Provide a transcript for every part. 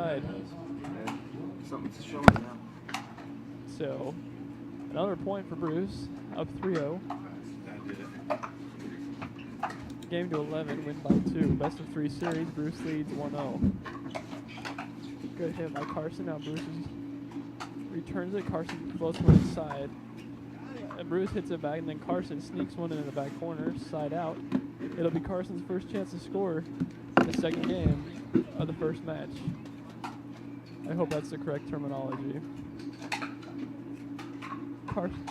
side. Yeah, something's showing now. So, another point for Bruce, up 3-0. Game to 11, win by 2. Best of 3 series, Bruce leads 1-0. Good hit by Carson. Now Bruce returns it. Carson floats to his side. And Bruce hits it back, and then Carson sneaks one into the back corner, side out. It'll be Carson's first chance to score in the second game of the first match. I hope that's the correct terminology. Carson.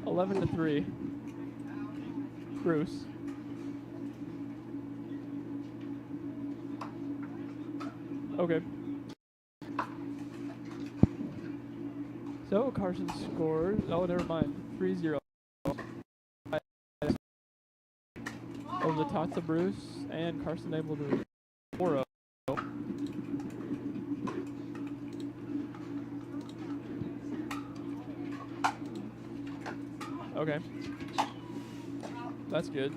11-3. Bruce. Okay. So Carson scores. Oh, never mind. 3-0. Over the top to Bruce, and Carson able to 4-0. Okay. That's good.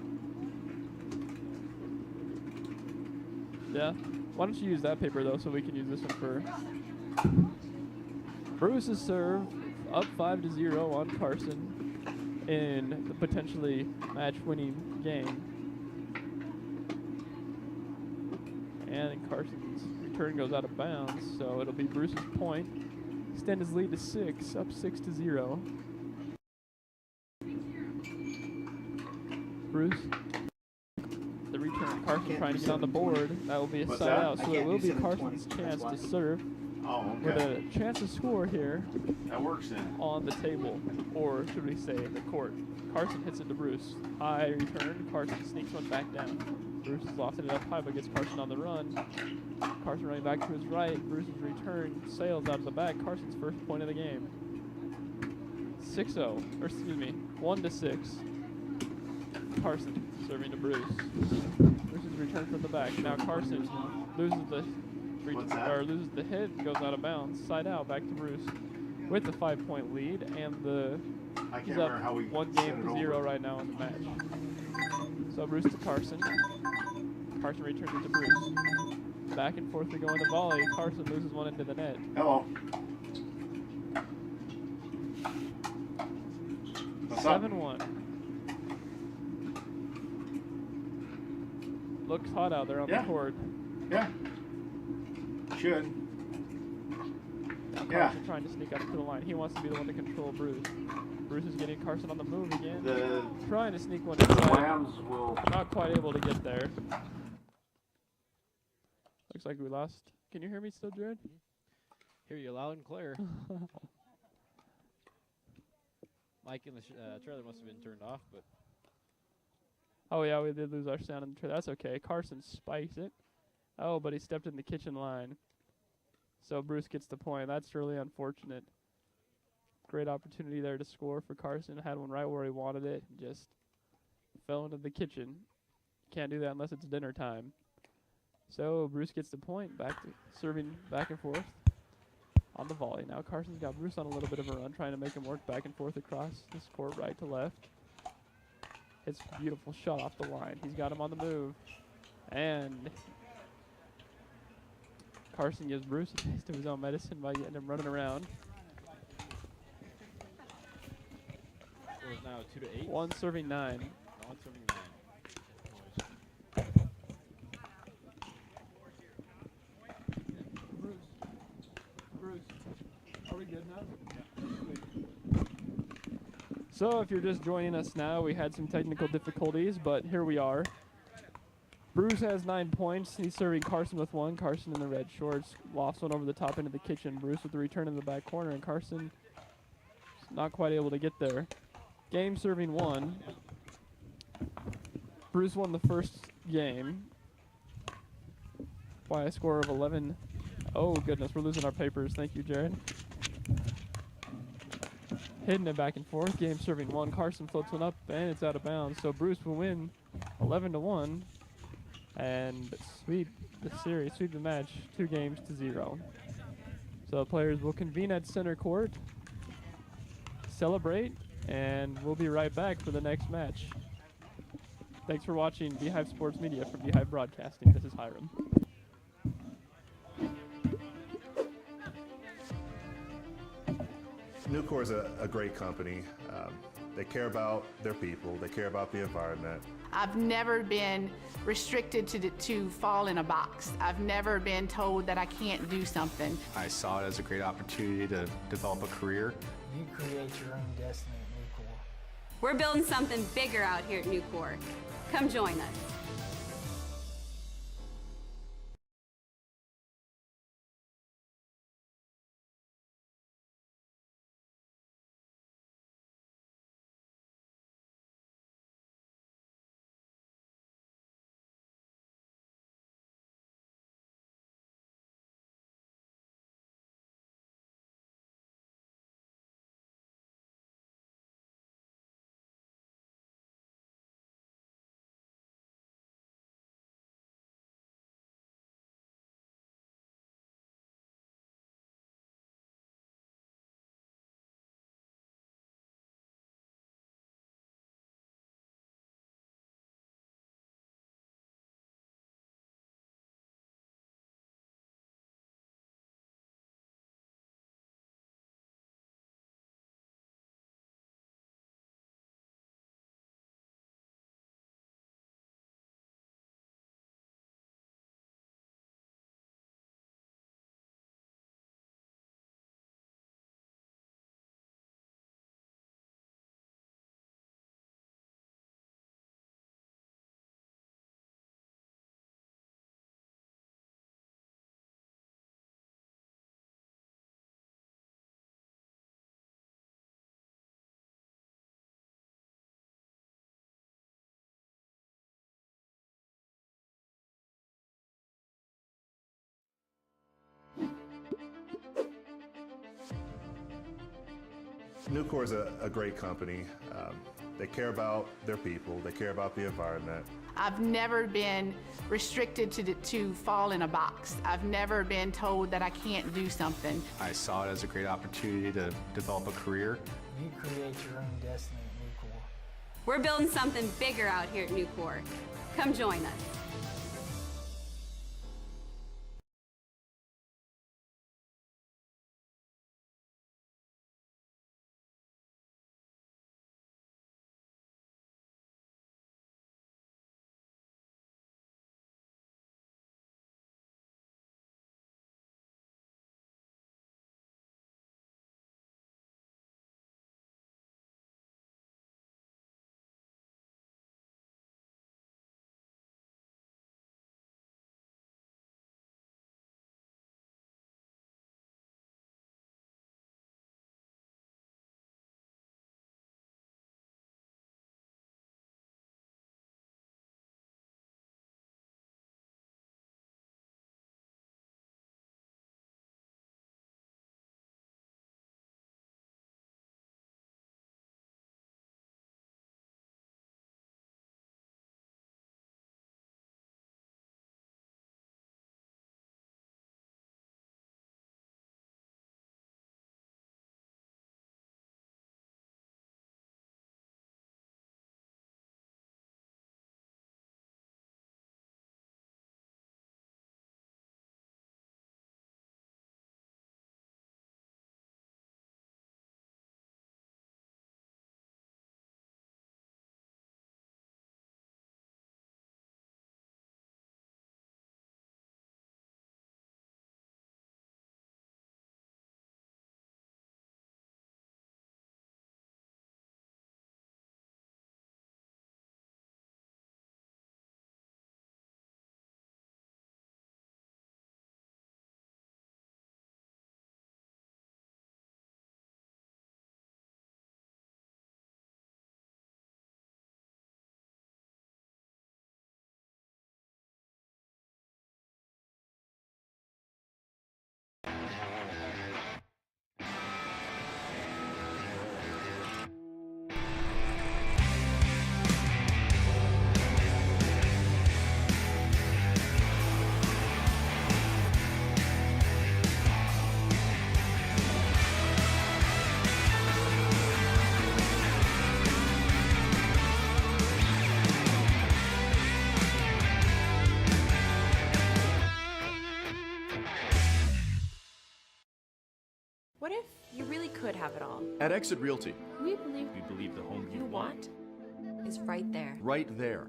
Yeah. Why don't you use that paper, though, so we can use this one for... Bruce's serve up 5-0 on Carson in the potentially match-winning game. And Carson's return goes out of bounds, so it'll be Bruce's point. Extend his lead to 6, up 6-0. Bruce, the return. Carson trying to get on the board. That will be a side out, so it will be Carson's chance to serve. Oh, okay. With a chance to score here. That works then. On the table, or should we say in the court. Carson hits it to Bruce. High return. Carson sneaks one back down. Bruce is lofted it up high, but gets Carson on the run. Carson running back to his right. Bruce's return sails out of the back. Carson's first point of the game. 6-0, or excuse me, 1-6. Carson serving to Bruce. Bruce's return from the back. Now Carson loses the hit, goes out of bounds, side out, back to Bruce with the 5-point lead, and he's up 1-0 right now in the match. So Bruce to Carson. Carson returns it to Bruce. Back and forth we go in the volley. Carson loses one into the net. Hello. 7-1. Looks hot out there on the court. Yeah. Should. Now Carson trying to sneak up to the line. He wants to be the one to control Bruce. Bruce is getting Carson on the move again. Trying to sneak one inside. Not quite able to get there. Looks like we lost. Can you hear me still, Jared? Hear you loud and clear. Mike in the trailer must have been turned off, but... Oh, yeah, we did lose our sound in the trailer. That's okay. Carson spikes it. Oh, but he stepped in the kitchen line. So Bruce gets the point. That's really unfortunate. Great opportunity there to score for Carson. Had one right where he wanted it. Just fell into the kitchen. Can't do that unless it's dinner time. So Bruce gets the point. Back to serving back and forth on the volley. Now Carson's got Bruce on a little bit of a run, trying to make him work back and forth across this court, right to left. Hits a beautiful shot off the line. He's got him on the move. And Carson gives Bruce a taste of his own medicine by getting him running around. It is now 2-8. 1 serving 9. 1 serving 9. Bruce, are we good now? So if you're just joining us now, we had some technical difficulties, but here we are. Bruce has 9 points. He's serving Carson with 1. Carson in the red shorts. Lost one over the top into the kitchen. Bruce with the return in the back corner, and Carson not quite able to get there. Game serving 1. Bruce won the first game by a score of 11. Oh, goodness, we're losing our papers. Thank you, Jared. Hitting it back and forth. Game serving 1. Carson floats one up, and it's out of bounds. So Bruce will win 11-1 and sweep the series, sweep the match 2-0. So the players will convene at center court, celebrate, and we'll be right back for the next match. Thanks for watching Beehive Sports Media from Beehive Broadcasting. This is Hiram. Nucor is a great company. They care about their people. They care about the environment. I've never been restricted to fall in a box. I've never been told that I can't do something. I saw it as a great opportunity to develop a career. You create your own destiny at Nucor. We're building something bigger out here at Nucor. Come join us. Nucor is a great company. They care about their people. They care about the environment. I've never been restricted to fall in a box. I've never been told that I can't do something. I saw it as a great opportunity to develop a career. You create your own destiny at Nucor. We're building something bigger out here at Nucor. Come join us. could have it all. At Exit Realty, We believe we believe the home you want Is right there. right there.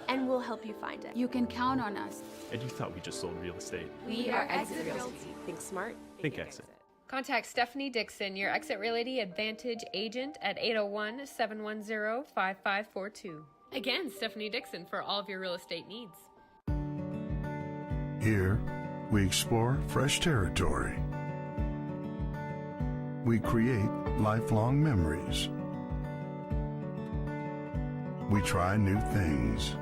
and we'll help you find it. You can count on us. And you thought we just sold real estate. We are Exit Realty. Think smart. Think Exit. Contact Stephanie Dixon, your Exit Realty Advantage agent at 801-710-5542. Again, Stephanie Dixon for all of your real estate needs. Here, we explore fresh territory. We create lifelong memories. We try new things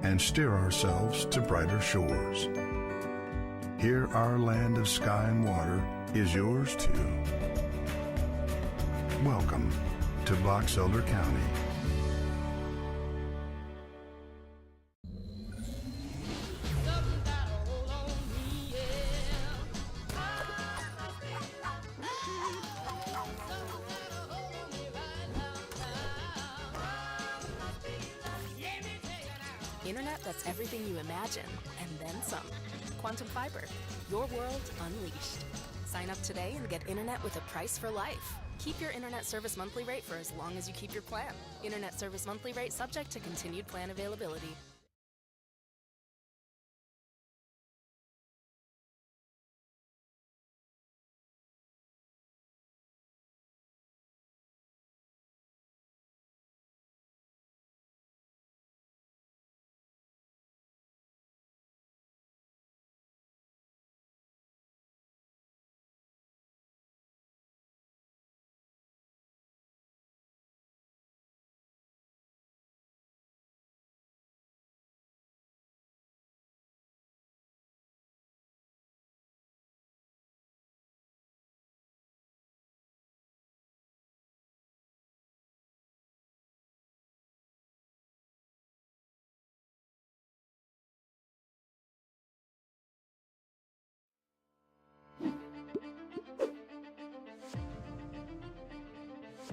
and steer ourselves to brighter shores. Here, our land of sky and water is yours too. Welcome to Box Elder County. Internet that's everything you imagine, and then some. Quantum Fiber, your world unleashed. Sign up today and get internet with a price for life. Keep your internet service monthly rate for as long as you keep your plan. Internet service monthly rate subject to continued plan availability.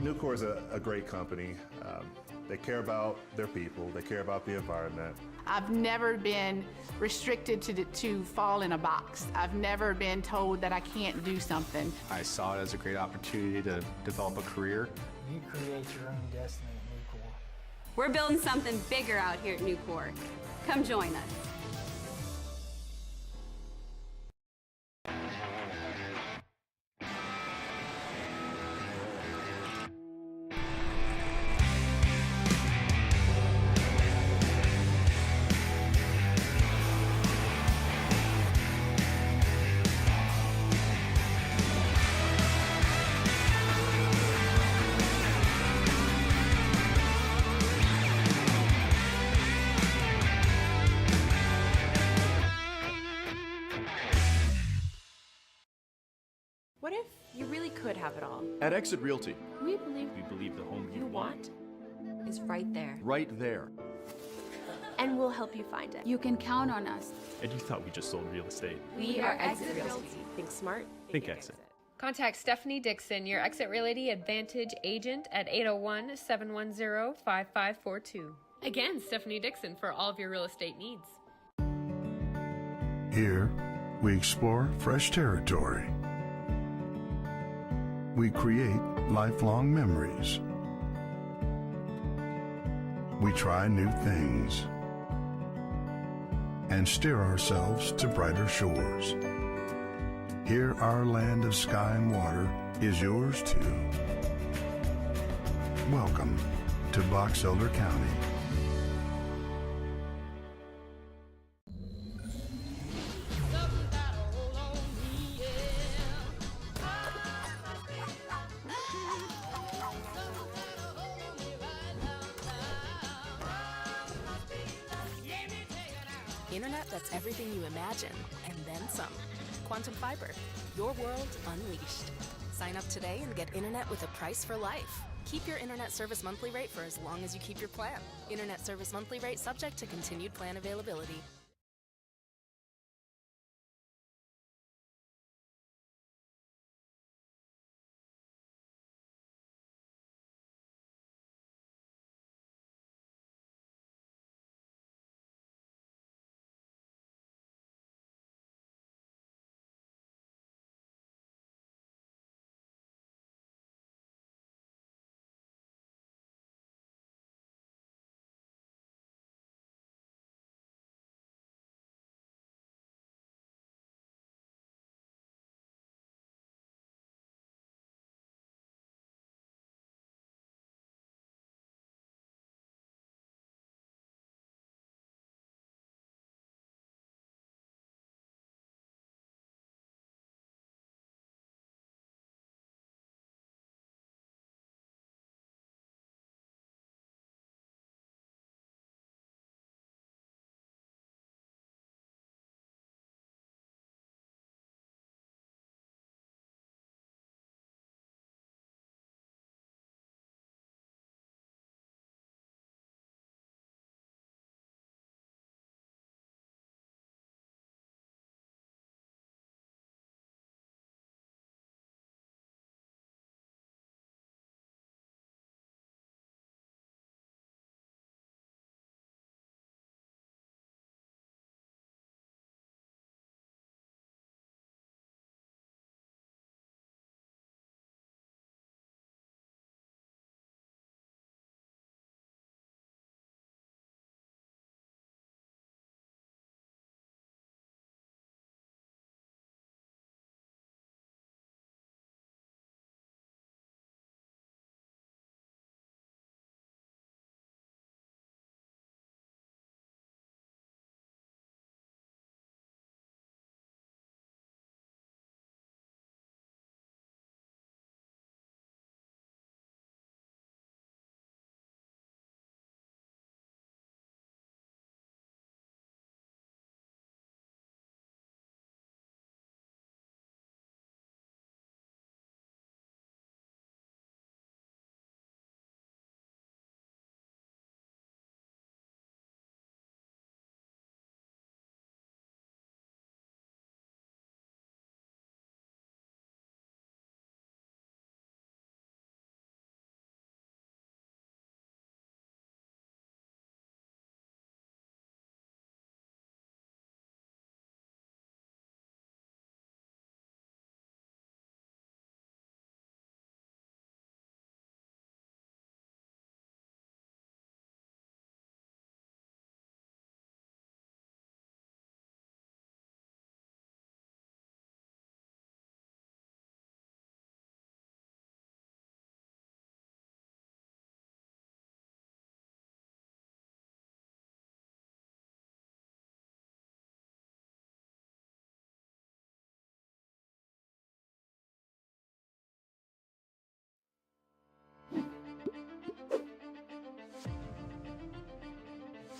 Nucor is a great company. They care about their people. They care about the environment. I've never been restricted to fall in a box. I've never been told that I can't do something. I saw it as a great opportunity to develop a career. You create your own destiny at Nucor. We're building something bigger out here at Nucor. Come join us. What if you really could have it all? At Exit Realty, We believe We believe the home you want Is right there. right there. and we'll help you find it. You can count on us. And you thought we just sold real estate. We are Exit Realty. Think smart. Think Exit. Contact Stephanie Dixon, your Exit Realty Advantage agent at 801-710-5542. Again, Stephanie Dixon for all of your real estate needs. Here, we explore fresh territory. We create lifelong memories. We try new things and steer ourselves to brighter shores. Here, our land of sky and water is yours too. Welcome to Box Elder County. Internet that's everything you imagine, and then some. Quantum Fiber, your world unleashed. Sign up today and get internet with a price for life. Keep your internet service monthly rate for as long as you keep your plan. Internet service monthly rate subject to continued plan availability.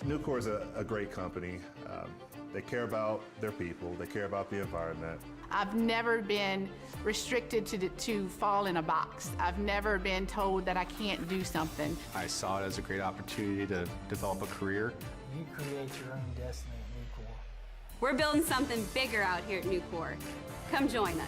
Nucor is a great company. They care about their people. They care about the environment. I've never been restricted to fall in a box. I've never been told that I can't do something. I saw it as a great opportunity to develop a career. You create your own destiny at Nucor. We're building something bigger out here at Nucor. Come join us.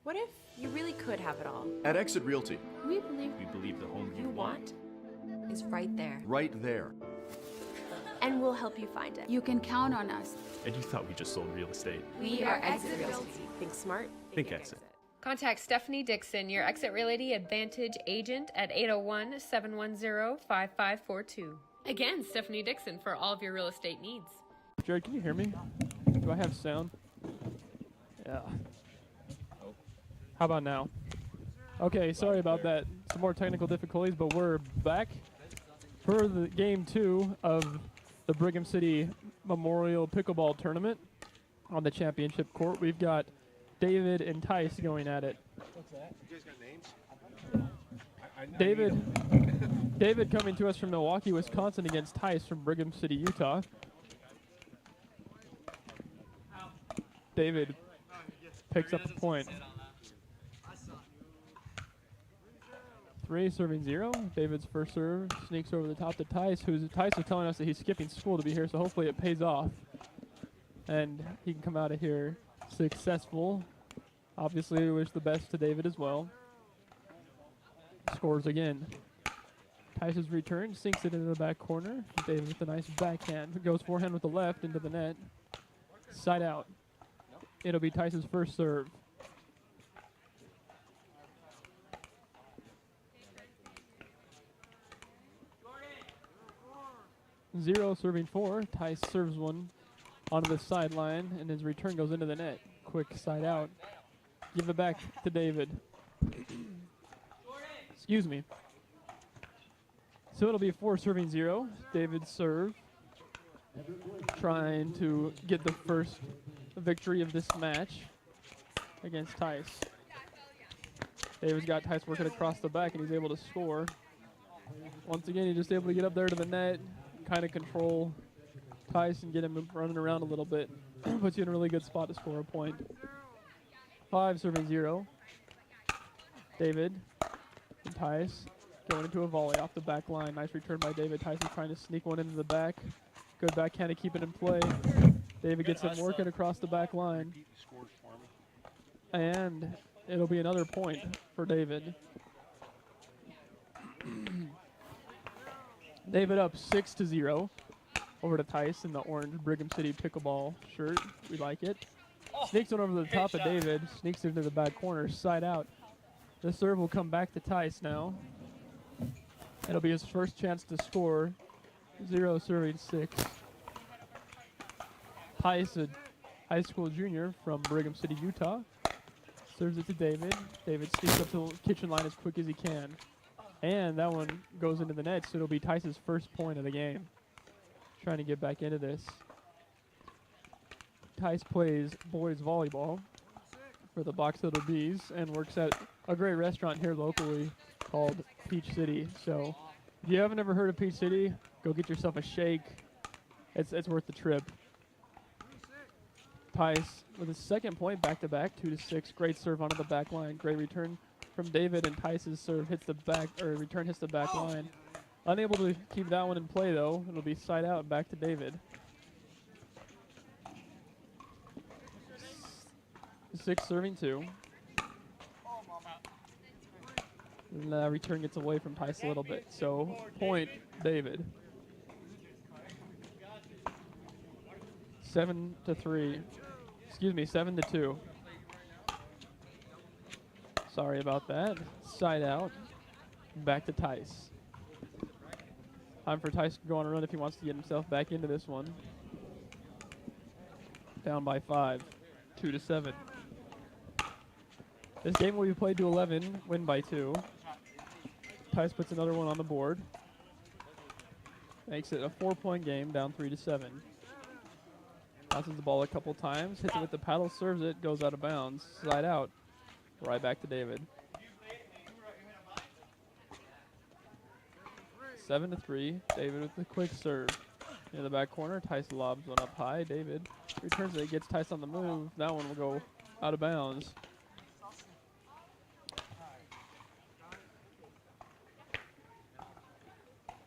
What if you really could have it all? At Exit Realty, We believe the home you want is right there. right there. And we'll help you find it. You can count on us. And you thought we just sold real estate. We are Exit Realty. Think smart. Think Exit. Contact Stephanie Dixon, your Exit Realty Advantage agent at 801-710-5542. Again, Stephanie Dixon for all of your real estate needs. Jared, can you hear me? Do I have sound? Yeah. How about now? Okay, sorry about that. Some more technical difficulties, but we're back for the game 2 of the Brigham City Memorial Pickleball Tournament on the championship court. We've got David and Tice going at it. What's that? You guys got names? David coming to us from Milwaukee, Wisconsin against Tice from Brigham City, Utah. David picks up the point. 3 serving 0. David's first serve sneaks over the top to Tice, Tice was telling us that he's skipping school to be here, so hopefully it pays off. And he can come out of here successful. Obviously, we wish the best to David as well. Scores again. Tice's return sinks it into the back corner. David with a nice backhand. Goes forehand with the left into the net. Side out. It'll be Tice's first serve. Zero serving 4. Tice serves one onto the sideline, and his return goes into the net. Quick side out. Give it back to David. Excuse me. So it'll be 4 serving 0. David's serve. Trying to get the first victory of this match against Tice. David's got Tice working across the back, and he's able to score. Once again, he's just able to get up there to the net, kind of control Tice and get him running around a little bit. Puts you in a really good spot to score a point. 5 serving 0. David and Tice going into a volley off the back line. Nice return by David. Tice is trying to sneak one into the back. Good backhand to keep it in play. David gets him working across the back line. And it'll be another point for David. David up 6-0 over to Tice in the orange Brigham City Pickleball shirt. We like it. Sneaks one over the top of David. Sneaks it into the back corner. Side out. The serve will come back to Tice now. It'll be his first chance to score. 0 serving 6. Tice, a high school junior from Brigham City, Utah. Serves it to David. David sneaks up to the kitchen line as quick as he can. And that one goes into the net, so it'll be Tice's first point of the game. Trying to get back into this. Tice plays boys volleyball for the Box Little Bees and works at a great restaurant here locally called Peach City. So if you haven't ever heard of Peach City, go get yourself a shake. It's worth the trip. Tice with his second point back-to-back, 2-6. Great serve onto the back line. Great return from David, and Tice's serve hits the back, or return hits the back line. Unable to keep that one in play though. It'll be side out back to David. 6 serving 2. And the return gets away from Tice a little bit. So point David. 7-3. Excuse me, 7-2. Sorry about that. Side out. Back to Tice. Time for Tice to go on a run if he wants to get himself back into this one. Down by 5, 2-7. This game will be played to 11, win by 2. Tice puts another one on the board. Makes it a 4-point game, down 3-7. Bounces the ball a couple times, hits it with the paddle, serves it, goes out of bounds, side out. Right back to David. 7-3. David with the quick serve. In the back corner, Tice lobs one up high. David returns it, gets Tice on the move. That one will go out of bounds.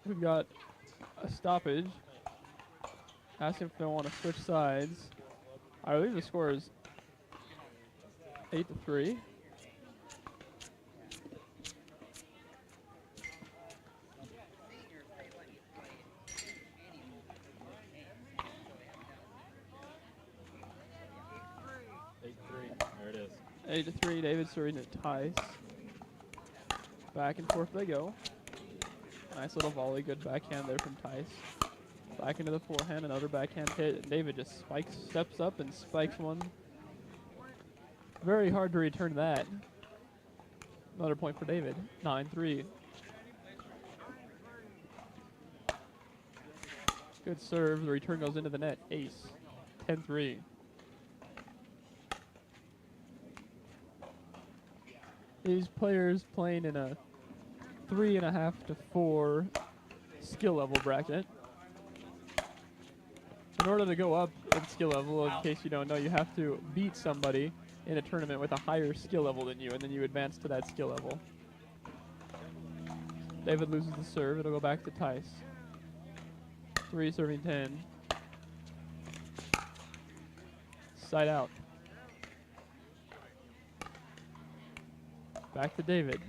We've got a stoppage. Asking if they want to switch sides. I believe the score is 8-3. There it is. 8-3. David serving at Tice. Back and forth they go. Nice little volley, good backhand there from Tice. Back into the forehand, another backhand hit. And David just steps up and spikes one. Very hard to return that. Another point for David, 9-3. Good serve, the return goes into the net, ace, 10-3. These players playing in a 3.5 to 4 skill level bracket. In order to go up in skill level, in case you don't know, you have to beat somebody in a tournament with a higher skill level than you, and then you advance to that skill level. David loses the serve. It'll go back to Tice. 3 serving 10. Side out. Back to David.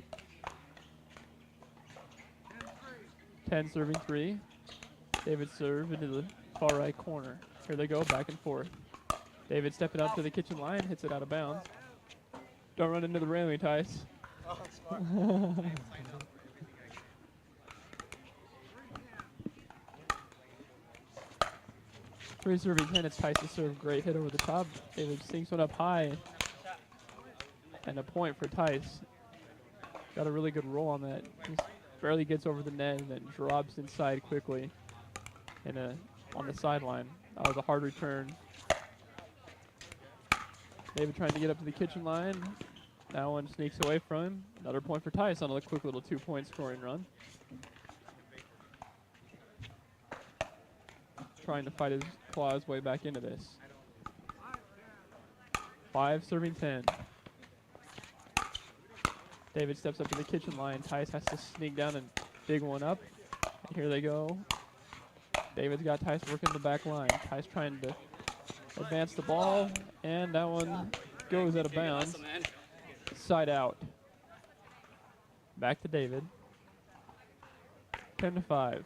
10 serving 3. David serve into the far right corner. Here they go, back and forth. David stepping up to the kitchen line, hits it out of bounds. Don't run into the railing, Tice. Three serving 10, it's Tice's serve. Great hit over the top. David sinks one up high. And a point for Tice. Got a really good roll on that. Just barely gets over the net and then drops inside quickly on the sideline. That was a hard return. David trying to get up to the kitchen line. That one sneaks away from him. Another point for Tice on a quick little 2-point scoring run. Trying to claw his way back into this. 5 serving 10. David steps up to the kitchen line. Tice has to sneak down and dig one up. And here they go. David's got Tice working the back line. Tice trying to advance the ball, and that one goes out of bounds. Side out. Back to David. 10-5.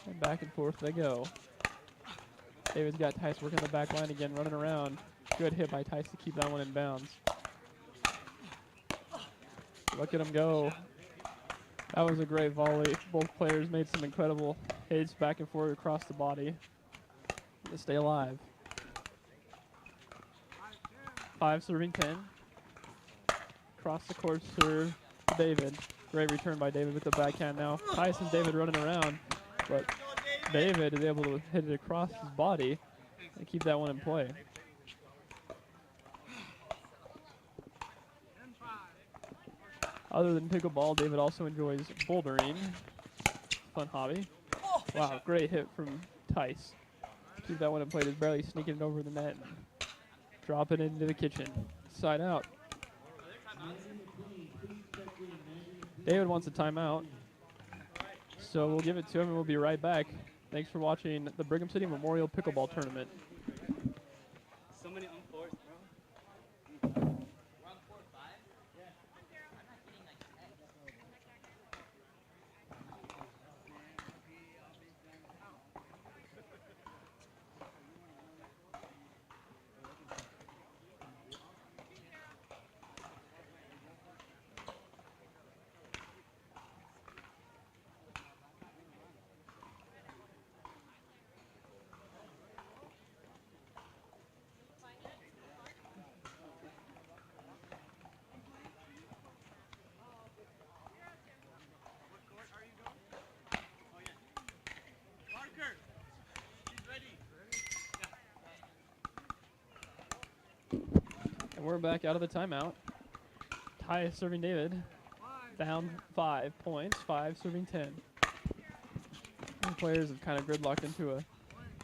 And back and forth they go. David's got Tice working the back line again, running around. Good hit by Tice to keep that one in bounds. Look at him go. That was a great volley. Both players made some incredible hits back and forth across the body to stay alive. 5 serving 10. Across the court serve to David. Great return by David with the backhand now. Tice and David running around, but David is able to hit it across his body and keep that one in play. Other than pickleball, David also enjoys bouldering. Fun hobby. Wow, great hit from Tice. Keep that one in play. Just barely sneaking it over the net. Drop it into the kitchen. Side out. David wants a timeout. So we'll give it to him and we'll be right back. Thanks for watching the Brigham City Memorial Pickleball Tournament. So many on-courts, bro. And we're back out of the timeout. Ty serving David. Down 5 points, 5 serving 10. The players have kind of gridlocked into a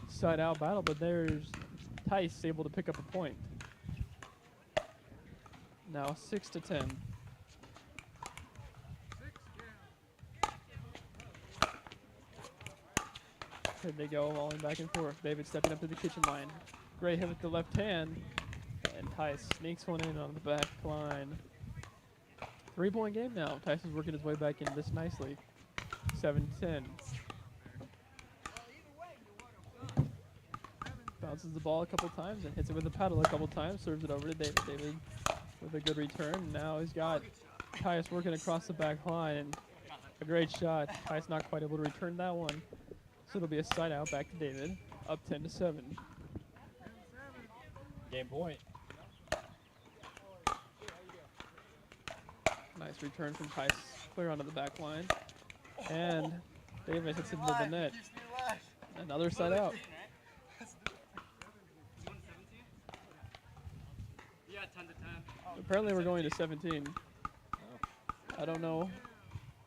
side-out battle, but there's Tice able to pick up a point. Now 6-10. Here they go, rolling back and forth. David stepping up to the kitchen line. Great hit with the left hand, and Tice sneaks one in on the back line. 3-point game now. Tyson's working his way back in this nicely. 7-10. Bounces the ball a couple times and hits it with the paddle a couple times. Serves it over to David. David with a good return. Now he's got Tyus working across the back line. And a great shot. Tyus not quite able to return that one. So it'll be a side out back to David. Up 10-7. Game point. Nice return from Tice, clear onto the back line. And David hits it into the net. Another side out. Apparently we're going to 17. I don't know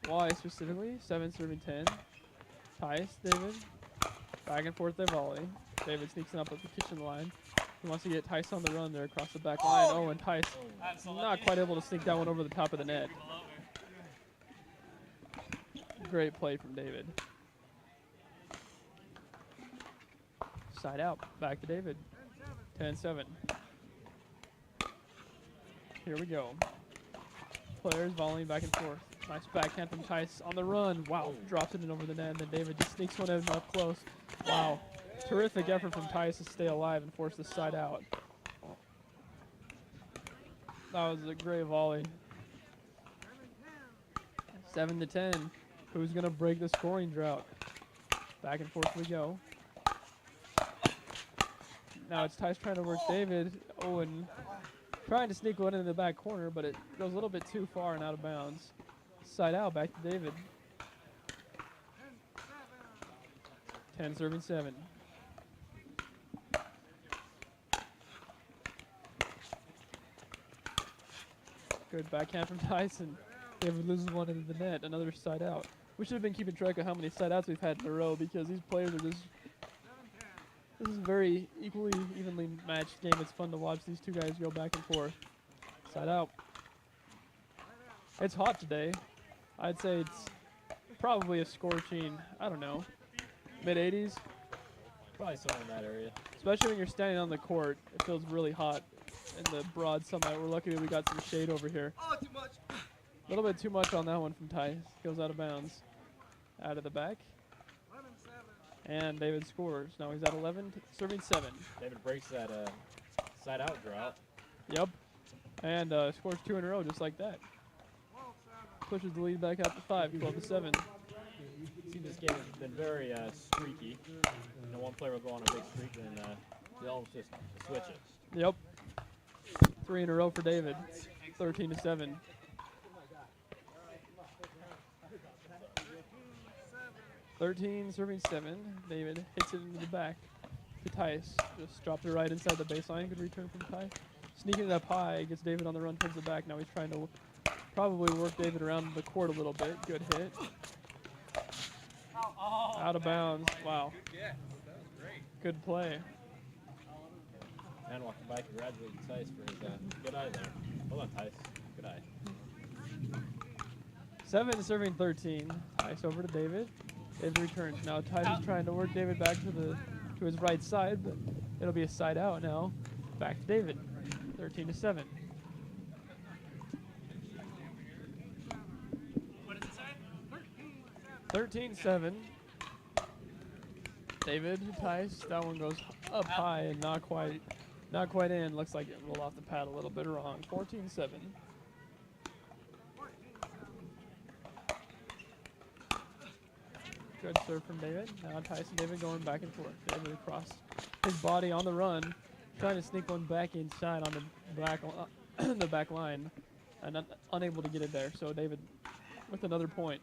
why specifically. 7 serving 10. Tice, David. Back and forth they volley. David sneaks it up at the kitchen line. He wants to get Tice on the run there across the back line. Oh, and Tice not quite able to sneak that one over the top of the net. Great play from David. Side out, back to David. 10-7. Here we go. Players volleying back and forth. Nice backhand from Tice on the run. Wow, drops it in over the net, and then David just sneaks one in up close. Wow. Terrific effort from Tice to stay alive and force the side out. That was a great volley. 7-10. Who's going to break the scoring drought? Back and forth we go. Now it's Tice trying to work David. Oh, and trying to sneak one in the back corner, but it goes a little bit too far and out of bounds. Side out, back to David. 10 serving 7. Good backhand from Tyson. David loses one into the net. Another side out. We should have been keeping track of how many side outs we've had in a row because these players are just. This is a very evenly matched game. It's fun to watch these two guys go back and forth. Side out. It's hot today. I'd say it's probably a scorching, I don't know, mid-80s. Probably somewhere in that area. Especially when you're standing on the court. It feels really hot in the broad sunlight. We're lucky that we got some shade over here. Oh, too much. A little bit too much on that one from Ty. Goes out of bounds. Out of the back. And David scores. Now he's at 11, serving 7. David breaks that side-out drought. Yep. And scores 2 in a row just like that. Pushes the lead back up to 5, 12-7. See, this game has been very streaky. You know, one player will go on a big streak and they'll just switch it. Yep. 3 in a row for David. 13-7. Serving 7. David hits it into the back to Tice. Just dropped it right inside the baseline. Good return from Ty. Sneaking it up high. Gets David on the run towards the back. Now he's trying to probably work David around the court a little bit. Good hit. Out of bounds. Wow. Good play. And walking by, congratulating Tice for his good eye there. Hold on, Tice. Good eye. 7 serving 13. Tice over to David. David returns. Now Tice is trying to work David back to his right side, but it'll be a side out now. Back to David. 13-7. What does it say? 13-7. David, Tice, that one goes up high and not quite in. Looks like it rolled off the pad a little bit wrong. 14-7. Good serve from David. Now Tice and David going back and forth. David across his body on the run, trying to sneak one back inside on the back line, and unable to get it there. So David with another point.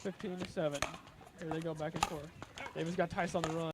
15-7. Here they go back and forth. David's got Tice on the run.